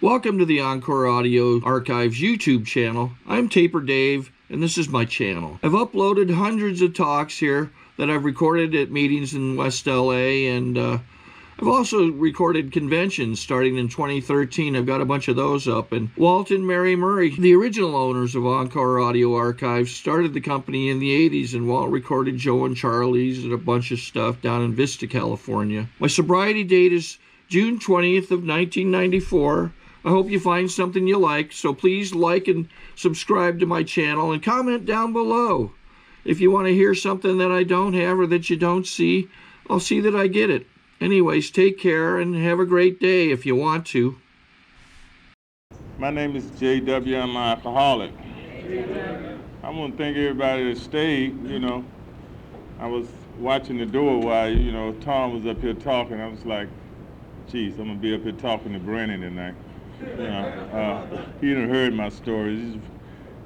Welcome to the Encore Audio Archives YouTube channel. I'm Taper Dave, and this is my channel. I've uploaded hundreds of talks here that I've recorded at meetings in West LA, and I've also recorded conventions starting in 2013. I've got a bunch of those up. And Walt and Mary Murray, the original owners of Encore Audio Archives, started the company in the 80s, and Walt recorded Joe and Charlie's and a bunch of stuff down in Vista, California. My sobriety date is June 20th of 1994. I hope you find something you like, so please like and subscribe to my channel and comment down below. If you want to hear something that I don't have or that you don't see, I'll see that I get it. Anyways, take care and have a great day if you want to. My name is JW. I'm an alcoholic. I want to thank everybody that stayed. I was watching the door while, Tom was up here talking. I was like, geez, I'm going to be up here talking to Brandon tonight. He done heard my stories.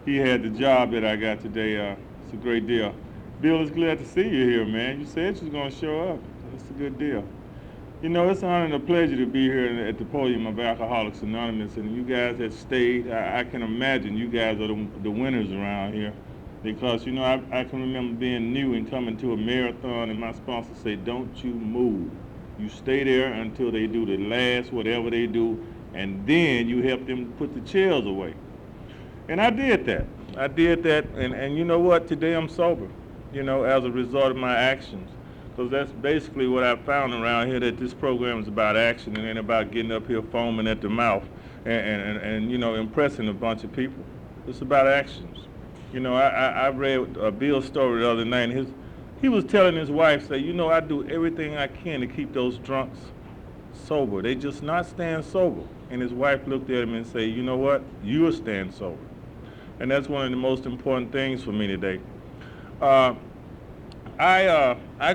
He had the job that I got today. It's a great deal. Bill, it's glad to see you here, man. You said you was going to show up. It's a good deal. It's an honor and a pleasure to be here at the podium of Alcoholics Anonymous, and you guys that stayed, I can imagine you guys are the winners around here, because, I can remember being new and coming to a marathon, and my sponsor said, don't you move. You stay there until they do the last, whatever they do, and then you help them put the chairs away. And I did that. And you know what? Today I'm sober, as a result of my actions. Because that's basically what I found around here, that this program is about action and ain't about getting up here foaming at the mouth and impressing a bunch of people. It's about actions. I read Bill's story the other night, and he was telling his wife, say, I do everything I can to keep those drunks sober. They just not stand sober. And his wife looked at him and said, you know what? You'll stand sober. And that's one of the most important things for me today. I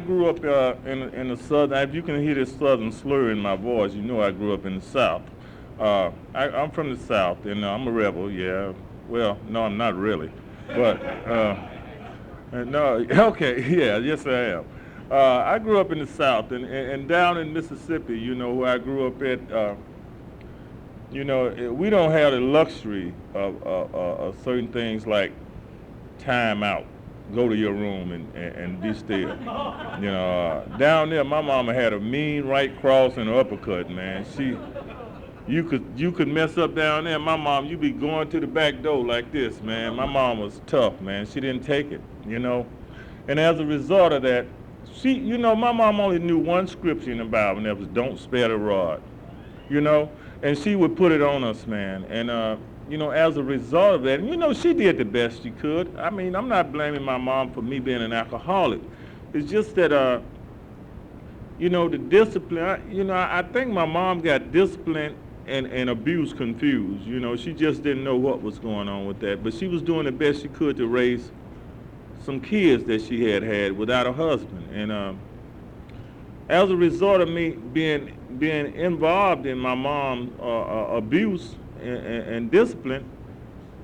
grew up in the southern. If you can hear this southern slur in my voice, I grew up in the South. I'm from the South, and I'm a rebel. Yeah. Well, no, I'm not really, but no. Okay. Yeah. Yes, I am. I grew up in the South, and down in Mississippi, where I grew up at. We don't have the luxury of certain things like time out. Go to your room and be still. Down there, my mama had a mean right cross and an uppercut, man. You could mess up down there. My mom, you be going to the back door like this, man. My mom was tough, man. She didn't take it, And as a result of that, my mom only knew one scripture in the Bible, and that was don't spare the rod, And she would put it on us, man. And, as a result of that, and she did the best she could. I mean, I'm not blaming my mom for me being an alcoholic. It's just that, the discipline, I think my mom got discipline and abuse confused. She just didn't know what was going on with that. But she was doing the best she could to raise some kids that she had without a husband. And as a result of me being involved in my mom's abuse and discipline,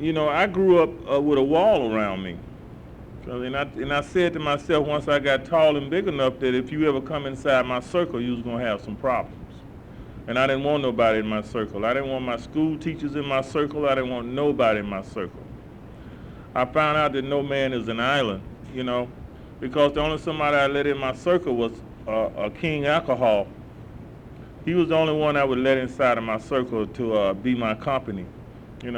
I grew up with a wall around me. And I said to myself once I got tall and big enough that if you ever come inside my circle, you was going to have some problems. And I didn't want nobody in my circle. I didn't want my school teachers in my circle. I didn't want nobody in my circle. I found out that no man is an island, because the only somebody I let in my circle was King Alcohol. He was the only one I would let inside of my circle to be my company, at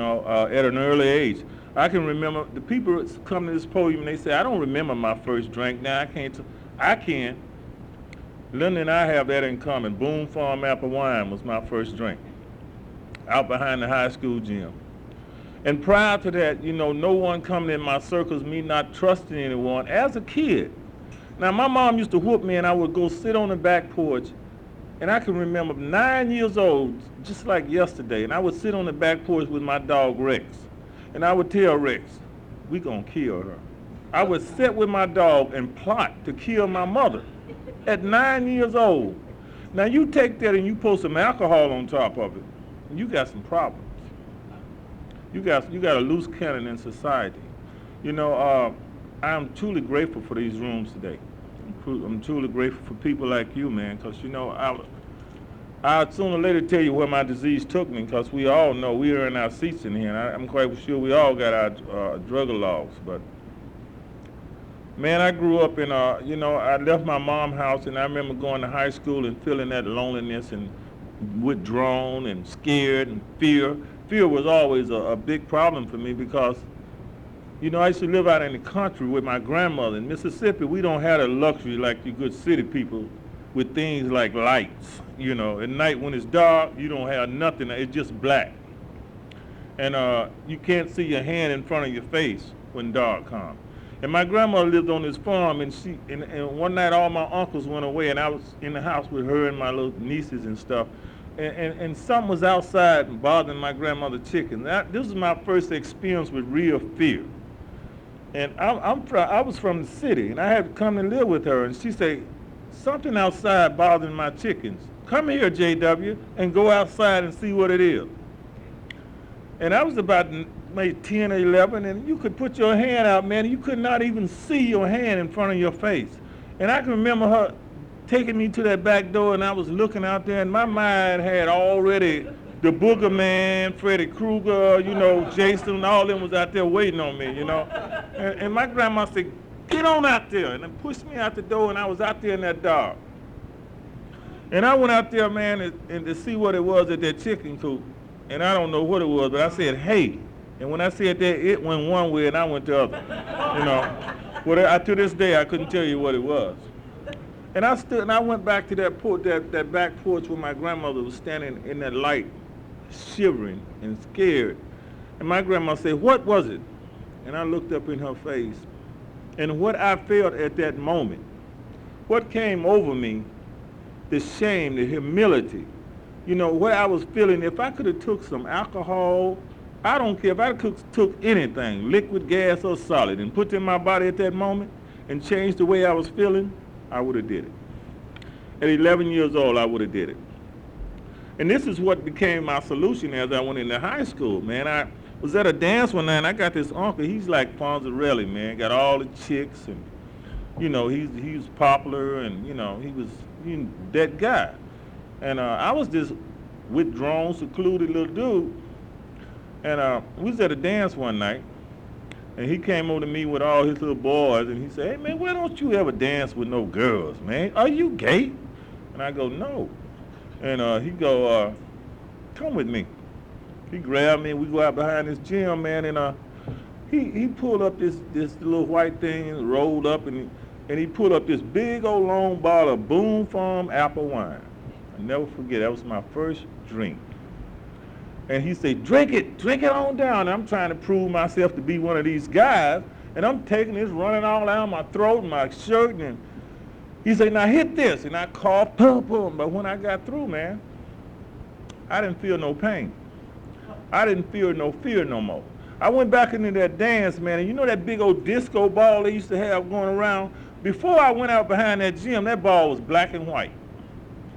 an early age. I can remember the people come to this podium and they say, I don't remember my first drink. Now I can. Linda and I have that in common. Boone Farm apple wine was my first drink, out behind the high school gym. And prior to that, no one coming in my circles, me not trusting anyone as a kid. Now my mom used to whoop me and I would go sit on the back porch. And I can remember 9 years old, just like yesterday, and I would sit on the back porch with my dog Rex. And I would tell Rex, we gonna kill her. I would sit with my dog and plot to kill my mother at 9 years old. Now you take that and you put some alcohol on top of it, and you got some problems. You got a loose cannon in society. I am truly grateful for these rooms today. I'm truly grateful for people like you, man, because, I'll sooner or later tell you where my disease took me, because we all know we are in our seats in here, and I'm quite sure we all got our drug logs. But man, I grew up in I left my mom's house, and I remember going to high school and feeling that loneliness and withdrawn and scared and fear. Fear was always a big problem for me because, I used to live out in the country with my grandmother. In Mississippi, we don't have the luxury like you good city people with things like lights. At night when it's dark, you don't have nothing. It's just black. And you can't see your hand in front of your face when dark comes. And my grandmother lived on this farm, and one night all my uncles went away, and I was in the house with her and my little nieces and stuff. And something was outside bothering my grandmother's chicken. This was my first experience with real fear. And I was from the city, and I had to come and live with her. And she said, something outside bothering my chickens. Come here, JW, and go outside and see what it is. And I was about maybe 10 or 11, and you could put your hand out, man, and you could not even see your hand in front of your face. And I can remember her taking me to that back door, and I was looking out there, and my mind had already the Booger Man, Freddy Krueger, Jason, all them was out there waiting on me, And my grandma said, get on out there, and then pushed me out the door, and I was out there in that dark. And I went out there, man, and to see what it was at that chicken coop, and I don't know what it was, but I said, hey. And when I said that, it went one way, and I went the other, Well, to this day, I couldn't tell you what it was. And I stood, and I went back to that back porch where my grandmother was standing in that light, shivering and scared. And my grandma said, what was it? And I looked up in her face. And what I felt at that moment, what came over me, the shame, the humility, what I was feeling, if I could have took some alcohol, I don't care if I took anything, liquid, gas, or solid, and put it in my body at that moment and changed the way I was feeling, I would have did it. At 11 years old, I would have did it. And this is what became my solution as I went into high school, man. I was at a dance one night, and I got this uncle. He's like Fonzarelli, man. Got all the chicks, and he was popular, and he was that guy. And I was this withdrawn, secluded little dude. And we was at a dance one night, and he came over to me with all his little boys, and he said, hey, man, why don't you ever dance with no girls, man? Are you gay? And I go, no. And he go, come with me. He grabbed me, and we go out behind this gym, man, and he pulled up this little white thing, rolled up, and he pulled up this big old long bottle of Boone Farm apple wine. I'll never forget, that was my first drink. And he said, drink it on down. And I'm trying to prove myself to be one of these guys, and I'm taking this, running all down my throat and my shirt, and he said, now hit this. And I coughed, boom. But when I got through, man, I didn't feel no pain. I didn't feel no fear no more. I went back into that dance, man, and that big old disco ball they used to have going around? Before I went out behind that gym, that ball was black and white.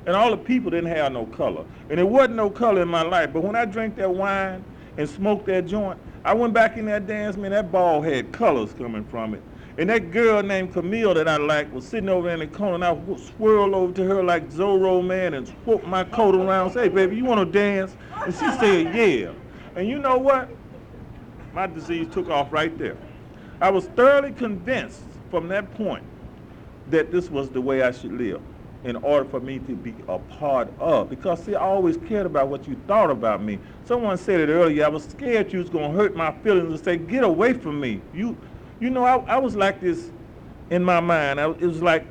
And all the people didn't have no color. And there wasn't no color in my life. But when I drank that wine and smoked that joint, I went back in that dance, man, that ball had colors coming from it. And that girl named Camille that I liked was sitting over in the corner, and I swirled over to her like Zorro, man, and swooped my coat around and said, hey, baby, you want to dance? And she said, yeah. And you know what? My disease took off right there. I was thoroughly convinced from that point that this was the way I should live in order for me to be a part of. Because, see, I always cared about what you thought about me. Someone said it earlier, I was scared you was going to hurt my feelings and say, get away from me. I was like this in my mind. It was like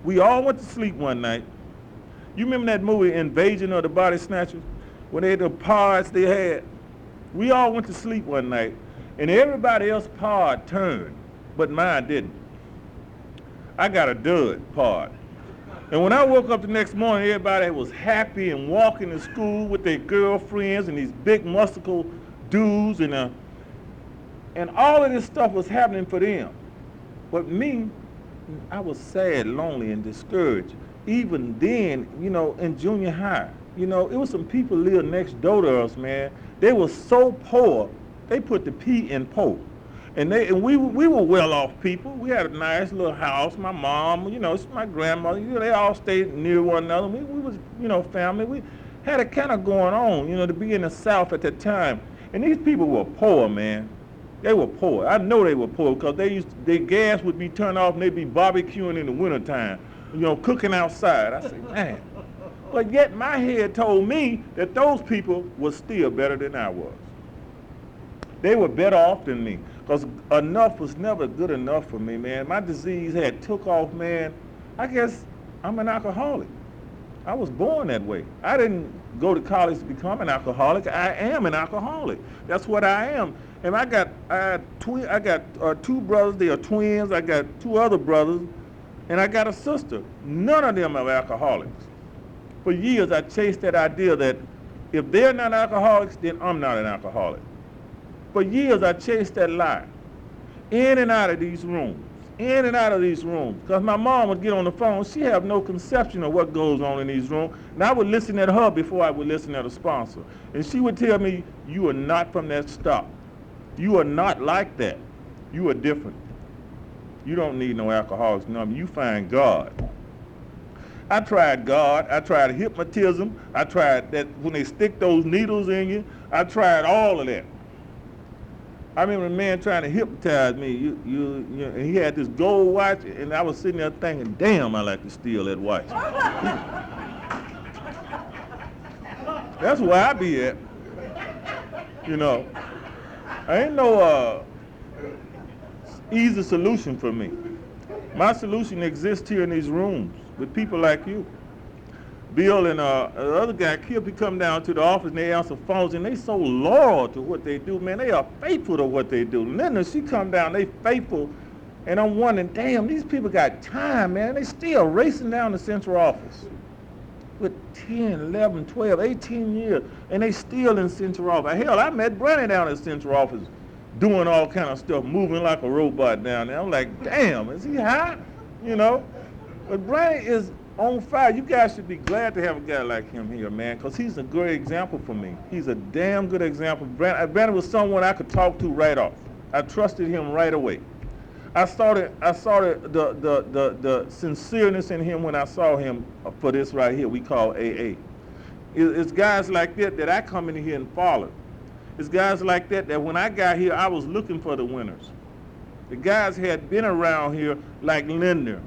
we all went to sleep one night. You remember that movie, Invasion of the Body Snatchers? When they had the pods they had? We all went to sleep one night, and everybody else's pod turned, but mine didn't. I got a dud pod. And when I woke up the next morning, everybody was happy and walking to school with their girlfriends and these big muscular dudes, and all of this stuff was happening for them. But me, I was sad, lonely, and discouraged. Even then, in junior high, it was some people lived next door to us, man. They were so poor, they put the P in poor. And we were well-off people. We had a nice little house. My mom, my grandmother, they all stayed near one another. We was, family. We had it kind of going on, to be in the South at that time. And these people were poor, man. They were poor. I know they were poor because their gas would be turned off and they'd be barbecuing in the wintertime, cooking outside. I said, man. But yet my head told me that those people were still better than I was. They were better off than me because enough was never good enough for me, man. My disease had took off, man. I guess I'm an alcoholic. I was born that way. I didn't go to college to become an alcoholic. I am an alcoholic. That's what I am. And I got two brothers. They are twins. I got two other brothers, and I got a sister. None of them are alcoholics. For years, I chased that idea that if they're not alcoholics, then I'm not an alcoholic. For years, I chased that lie. In and out of these rooms. Because my mom would get on the phone. She have no conception of what goes on in these rooms. And I would listen at her before I would listen at a sponsor. And she would tell me, you are not from that stock. You are not like that. You are different. You don't need no Alcoholics Anonymous. You find God. I tried God. I tried hypnotism. I tried that when they stick those needles in you. I tried all of that. I remember a man trying to hypnotize me. And he had this gold watch, and I was sitting there thinking, damn, I like to steal that watch. That's where I be at. I ain't no easy solution for me. My solution exists here in these rooms with people like you. Bill and the other guy, Kip, he come down to the office and they answer phones and they so loyal to what they do, man. They are faithful to what they do. Linda, she come down, they faithful, and I'm wondering, damn, these people got time, man. They still racing down the central office with 10, 11, 12, 18 years, and they still in central office. Hell, I met Brandy down at central office doing all kind of stuff, moving like a robot down there. I'm like, damn, is he high? But Brandy is on fire. You guys should be glad to have a guy like him here, man, because he's a great example for me. He's a damn good example. Brandy was someone I could talk to right off. I trusted him right away. I saw the sincereness in him when I saw him for this right here we call AA. It's guys like that I come in here and follow. It's guys like that when I got here, I was looking for the winners. The guys had been around here like Linda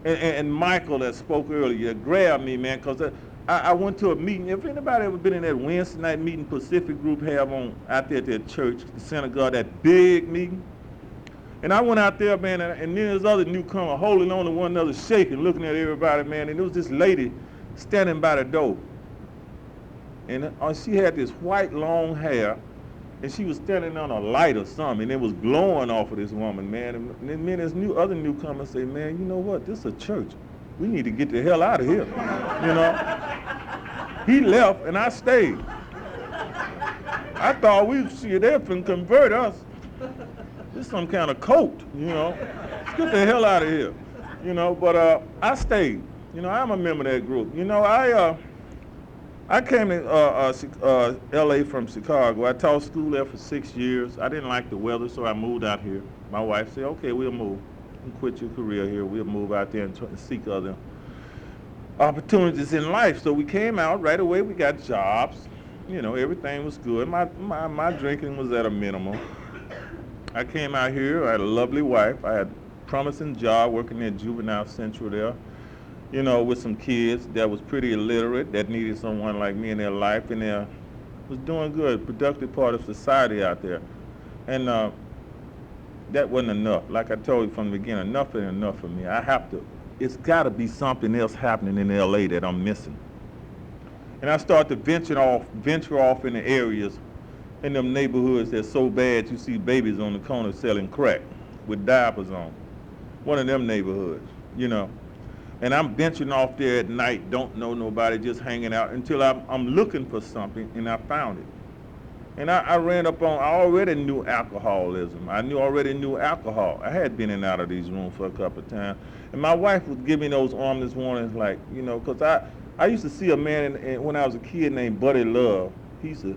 and Michael that spoke earlier, grabbed me, man, because I went to a meeting. If anybody ever been in that Wednesday night meeting Pacific Group have on out there at their church, the synagogue, that big meeting, and I went out there, man, and then there's other newcomer holding on to one another, shaking, looking at everybody, man, and there was this lady standing by the door, and she had this white long hair, and she was standing on a light or something, and it was glowing off of this woman, man. And then this other newcomer say, man, you know what? This is a church. We need to get the hell out of here. He left, and I stayed. I thought we'd see it there and convert us. This is some kind of cult, Let's get the hell out of here, But I stayed. I'm a member of that group. I came to L.A. from Chicago. I taught school there for 6 years. I didn't like the weather, so I moved out here. My wife said, okay, we'll move. You can quit your career here. We'll move out there and try to seek other opportunities in life. So we came out right away. We got jobs. Everything was good. My drinking was at a minimum. I came out here. I had a lovely wife. I had a promising job working at Juvenile Central there. With some kids that was pretty illiterate, that needed someone like me in their life, and they was doing good, productive part of society out there. And that wasn't enough. Like I told you from the beginning, enough ain't enough for me. It's got to be something else happening in L.A. that I'm missing. And I started to venture off in the areas, in them neighborhoods that's so bad you see babies on the corner selling crack with diapers on. One of them neighborhoods, And I'm venturing off there at night, don't know nobody, just hanging out until I'm looking for something, and I found it. And I ran up on, I already knew alcoholism. I already knew alcohol. I had been in and out of these rooms for a couple of times. And my wife would give me those ominous warnings, like, because I used to see a man when I was a kid named Buddy Love. He used to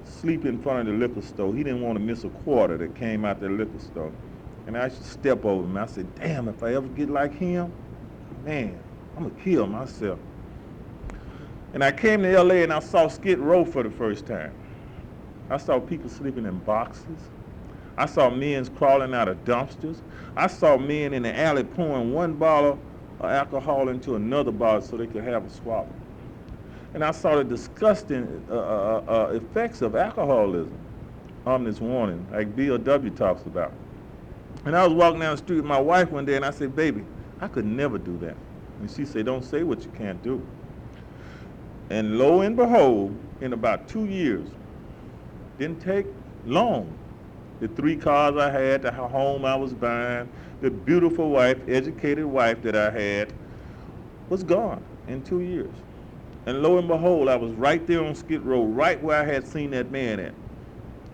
sleep in front of the liquor store. He didn't want to miss a quarter that came out the liquor store. And I used to step over him. I said, damn, if I ever get like him, man, I'm going to kill myself. And I came to L.A. and I saw Skid Row for the first time. I saw people sleeping in boxes. I saw men crawling out of dumpsters. I saw men in the alley pouring one bottle of alcohol into another bottle so they could have a swallow. And I saw the disgusting effects of alcoholism. Ominous warning, like Bill W. talks about. And I was walking down the street with my wife one day and I said, baby, I could never do that. And she said, don't say what you can't do. And lo and behold, in about 2 years, didn't take long, the 3 cars I had, the home I was buying, the beautiful wife, educated wife that I had, was gone in 2 years. And lo and behold, I was right there on Skid Row, right where I had seen that man at,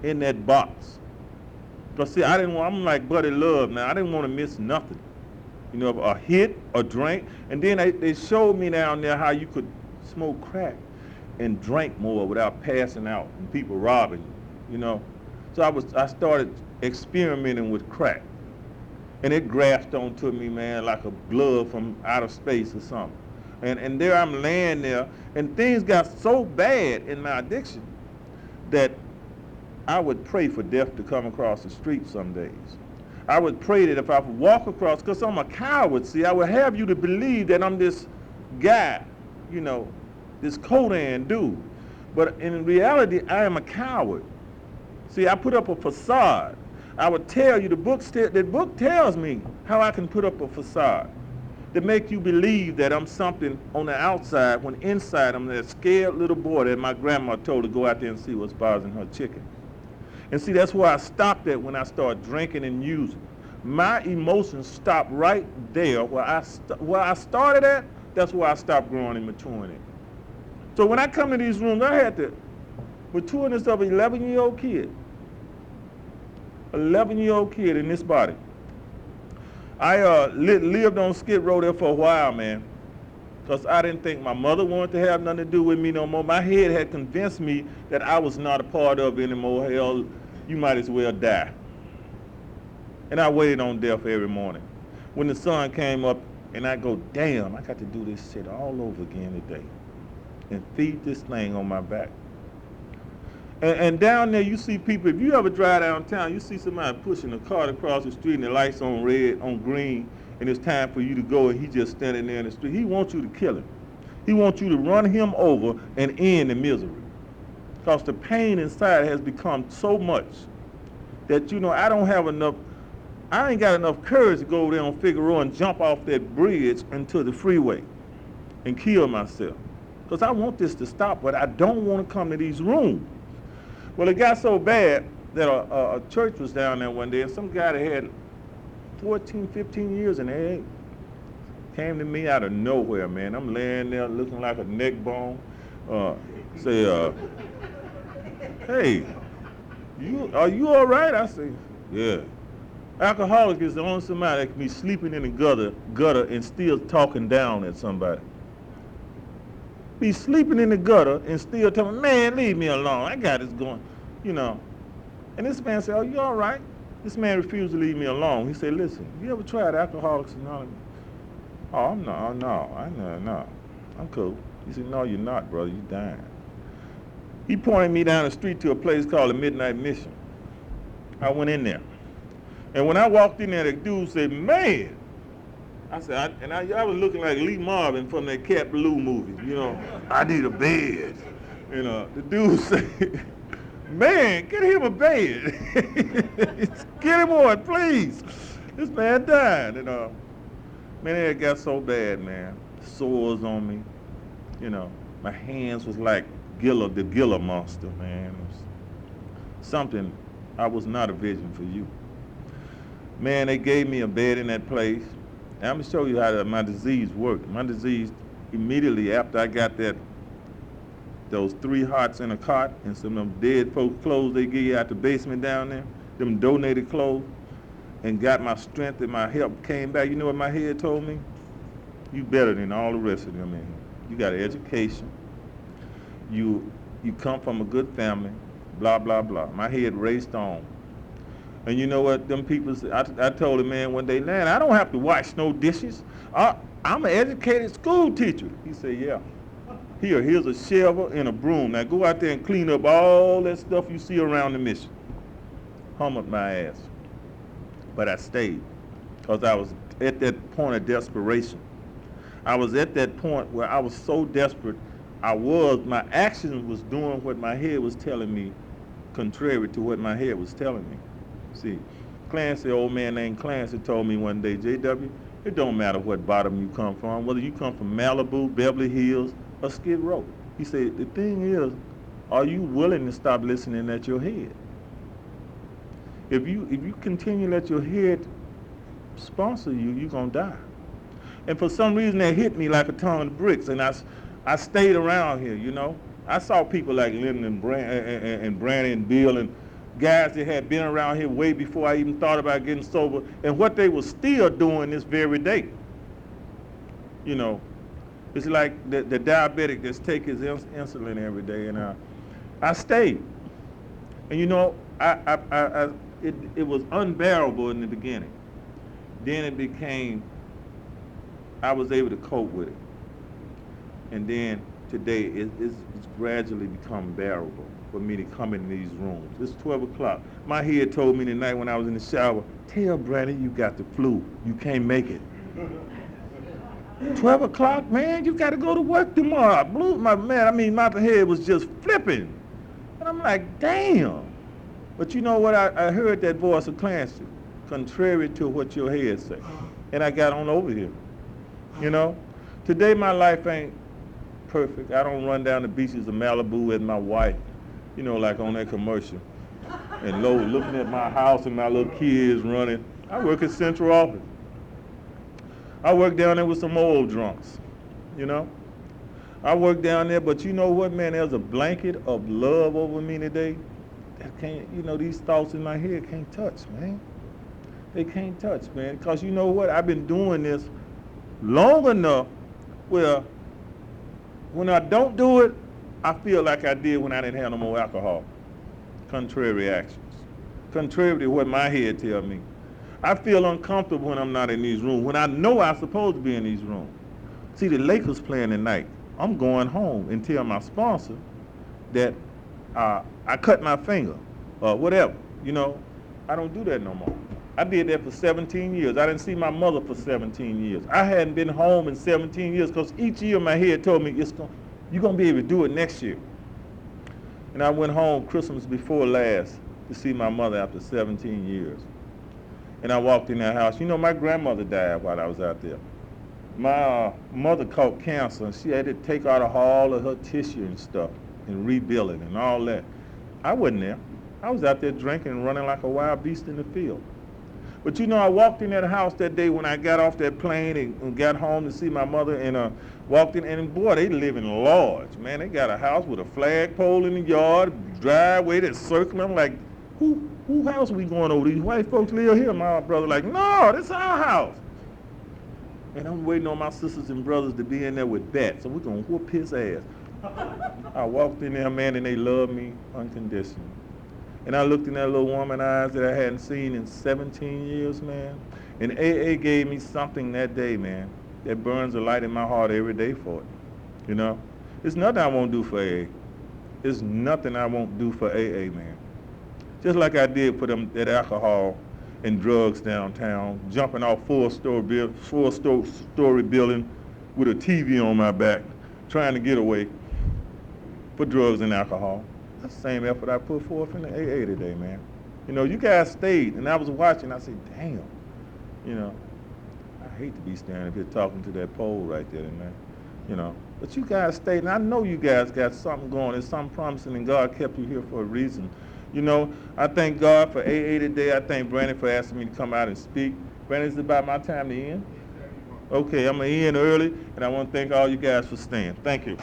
in that box. Because see, I'm like Buddy Love now, I didn't want to miss nothing. You know, a hit, a drink, and then they showed me down there how you could smoke crack and drink more without passing out and people robbing you, you know. So I started experimenting with crack. And it grasped onto me, man, like a glove from outer space or something. And there I'm laying there, and things got so bad in my addiction that I would pray for death to come across the street some days. I would pray that if I would walk across, because I'm a coward, see, I would have you to believe that I'm this guy, you know, this Kodan dude. But in reality, I am a coward. See, I put up a facade. I would tell you, the book tells me how I can put up a facade to make you believe that I'm something on the outside when inside I'm that scared little boy that my grandma told to go out there and see what's bothering her chicken. And see, that's where I stopped at when I started drinking and using. My emotions stopped right there where I started at. That's where I stopped growing and maturing at. So when I come to these rooms, I had the matureness of an 11-year-old kid. 11-year-old kid in this body. I lived on Skid Row there for a while, man, because I didn't think my mother wanted to have nothing to do with me no more. My head had convinced me that I was not a part of it anymore. Hell, you might as well die. And I waited on death every morning. When the sun came up, and I go, damn, I got to do this shit all over again today and feed this thing on my back. And down there, you see people, if you ever drive downtown, you see somebody pushing a cart across the street and the light's on red, on green, and it's time for you to go, and he's just standing there in the street. He wants you to kill him. He wants you to run him over and end the misery. Because the pain inside has become so much that, you know, I ain't got enough courage to go over there on Figueroa and jump off that bridge into the freeway and kill myself. Because I want this to stop, but I don't want to come to these rooms. Well, it got so bad that a church was down there one day, and some guy that had 14, 15 years in there came to me out of nowhere, man. I'm laying there looking like a neck bone. Say, hey, are you all right? I say, yeah. Alcoholic is the only somebody that can be sleeping in the gutter and still talking down at somebody. Be sleeping in the gutter and still telling, man, leave me alone. I got this going, you know. And this man said, oh, you all right? This man refused to leave me alone. He said, listen, you ever tried Alcoholics Anonymous? Oh, no, I'm cool. He said, no, you're not, brother, you're dying. He pointed me down the street to a place called the Midnight Mission. I went in there. And when I walked in there, the dude said, man, I said, I was looking like Lee Marvin from that Cat Ballou movie, you know, I need a bed. You know, the dude said, man, get him a bed. Get him one, please. This man died, you know. Man, it got so bad, man. Sores on me, you know. My hands was like the Gila monster, man. It was something, I was not a vision for you. Man, they gave me a bed in that place. I'm going to show you how my disease worked. My disease, immediately after I got those 3 hearts in a cot and some of them dead folks' clothes they give you out the basement down there, them donated clothes, and got my strength and my health came back. You know what my head told me? You better than all the rest of them in here. You got an education. You come from a good family. blah, blah, blah. My head raced on. And you know what them people said? I told the man one day, man, I don't have to wash no dishes. I'm an educated school teacher. He said, yeah. Here's a shovel and a broom. Now go out there and clean up all that stuff you see around the mission. Humbled my ass. But I stayed because I was at that point of desperation. I was at that point where I was so desperate. My action was doing what my head was telling me, contrary to what my head was telling me. See, Clancy, old man named Clancy, told me one day, JW, it don't matter what bottom you come from, whether you come from Malibu, Beverly Hills, or Skid Row. He said, the thing is, are you willing to stop listening at your head? If you continue to let your head sponsor you, you're going to die. And for some reason, that hit me like a ton of bricks, and I stayed around here, you know. I saw people like Lyndon and Brandy and Bill and guys that had been around here way before I even thought about getting sober, and what they were still doing this very day. You know, it's like the diabetic that's take his insulin every day, and I stayed. And you know, it was unbearable in the beginning. Then it became, I was able to cope with it. And then today, it's gradually become bearable for me to come in these rooms. It's 12 o'clock. My head told me tonight when I was in the shower, tell Brandon you got the flu. You can't make it. 12 o'clock, man, you got to go to work tomorrow. My head was just flipping. And I'm like, damn. But you know what? I heard that voice of Clancy, contrary to what your head say. And I got on over here. You know? Today my life ain't perfect. I don't run down the beaches of Malibu with my wife, you know, like on that commercial. And looking at my house and my little kids running. I work at Central Office. I work down there with some old drunks, you know. I work down there, but you know what, man? There's a blanket of love over me today that can't, you know, these thoughts in my head can't touch, man. They can't touch, man. Because you know what? I've been doing this long enough where when I don't do it, I feel like I did when I didn't have no more alcohol. Contrary actions. Contrary to what my head tells me. I feel uncomfortable when I'm not in these rooms, when I know I'm supposed to be in these rooms. See, the Lakers playing tonight. I'm going home and tell my sponsor that I cut my finger or whatever. You know, I don't do that no more. I did that for 17 years. I didn't see my mother for 17 years. I hadn't been home in 17 years because each year my head told me, you're going to be able to do it next year. And I went home Christmas before last to see my mother after 17 years. And I walked in that house. You know, my grandmother died while I was out there. My mother caught cancer, and she had to take out all of her tissue and stuff and rebuild it and all that. I wasn't there. I was out there drinking and running like a wild beast in the field. But you know, I walked in that house that day when I got off that plane and got home to see my mother, and walked in, and boy, they live in large, man. They got a house with a flagpole in the yard, driveway that's circling. I'm like, who house we going over? These white folks live here. My brother like, no, this is our house. And I'm waiting on my sisters and brothers to be in there with bats, so we're going to whoop his ass. I walked in there, man, and they loved me unconditionally. And I looked in that little woman's eyes that I hadn't seen in 17 years, man. And AA gave me something that day, man, that burns a light in my heart every day for it. You know? There's nothing I won't do for AA. There's nothing I won't do for AA, man. Just like I did for them, that alcohol and drugs downtown, jumping off four-story building with a TV on my back, trying to get away for drugs and alcohol. That's the same effort I put forth in the AA today, man. You know, you guys stayed, and I was watching, I said, damn, you know, I hate to be standing up here talking to that pole right there, man, you know. But you guys stayed, and I know you guys got something going, there's something promising, and God kept you here for a reason. You know, I thank God for AA today. I thank Brandon for asking me to come out and speak. Brandon, it's about my time to end? Okay, I'm going to end early, and I want to thank all you guys for staying. Thank you.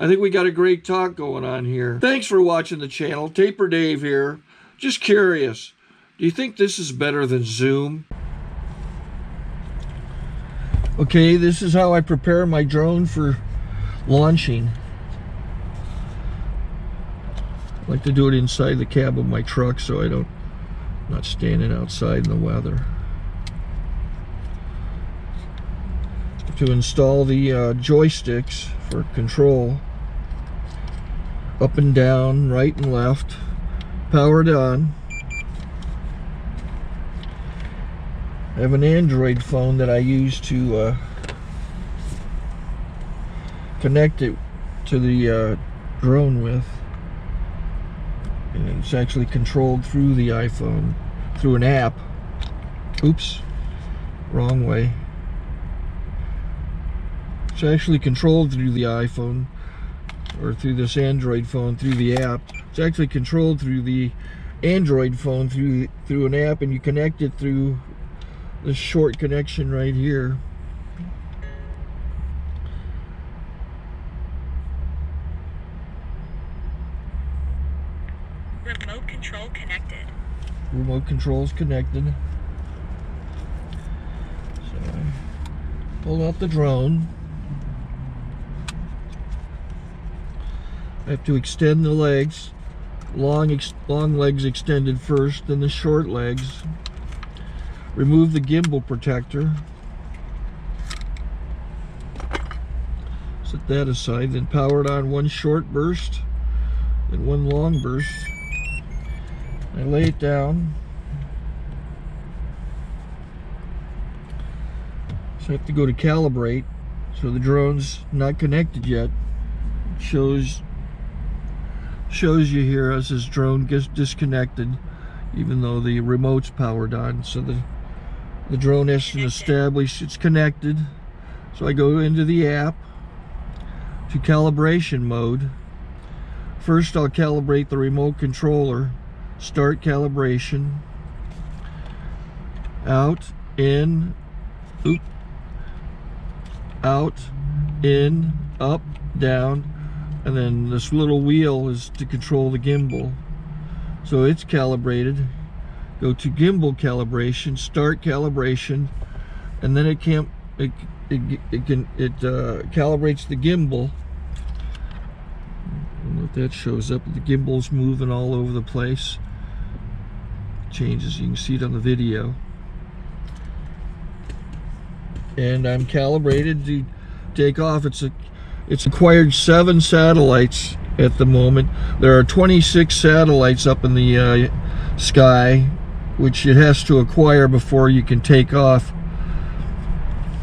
I think we got a great talk going on here. Thanks for watching the channel. Taper Dave here. Just curious, do you think this is better than Zoom? Okay, this is how I prepare my drone for launching. I like to do it inside the cab of my truck so I'm not standing outside in the weather. To install the joysticks for control, up and down, right and left, powered on. I have an Android phone that I use to connect it to the drone with. And it's actually controlled through the iPhone, through an app. Oops, wrong way. It's actually controlled through the iPhone, or through this Android phone, through the app. It's actually controlled through the Android phone, through an app, and you connect it through this short connection right here. Remote control connected. Remote control's connected. So I pull out the drone. I have to extend the legs. Long legs extended first, then the short legs. Remove the gimbal protector. Set that aside, then power it on one short burst, then one long burst. I lay it down. So I have to go to calibrate. So the drone's not connected yet. It shows you here as this drone gets disconnected, even though the remote's powered on. So the drone has to establish it's connected. So I go into the app to calibration mode. First I'll calibrate the remote controller. Start calibration. Out, in, oop, out, in, up, down, and then this little wheel is to control the gimbal. So it's calibrated. Go to gimbal calibration, start calibration, and then it calibrates the gimbal. I don't know if that shows up. The gimbal's moving all over the place. Changes, you can see it on the video. And I'm calibrated to take off. It's acquired 7 satellites at the moment. There are 26 satellites up in the sky, which it has to acquire before you can take off.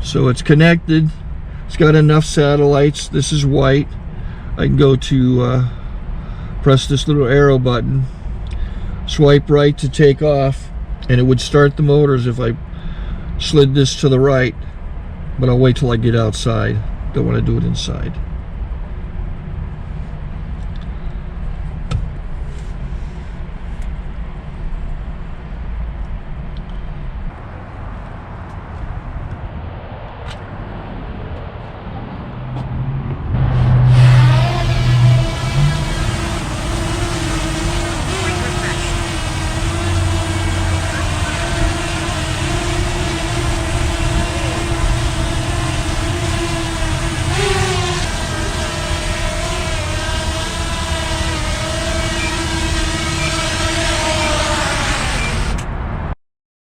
So it's connected. It's got enough satellites. This is white. I can go to press this little arrow button, swipe right to take off, and it would start the motors if I slid this to the right. But I'll wait till I get outside. Don't want to do it inside.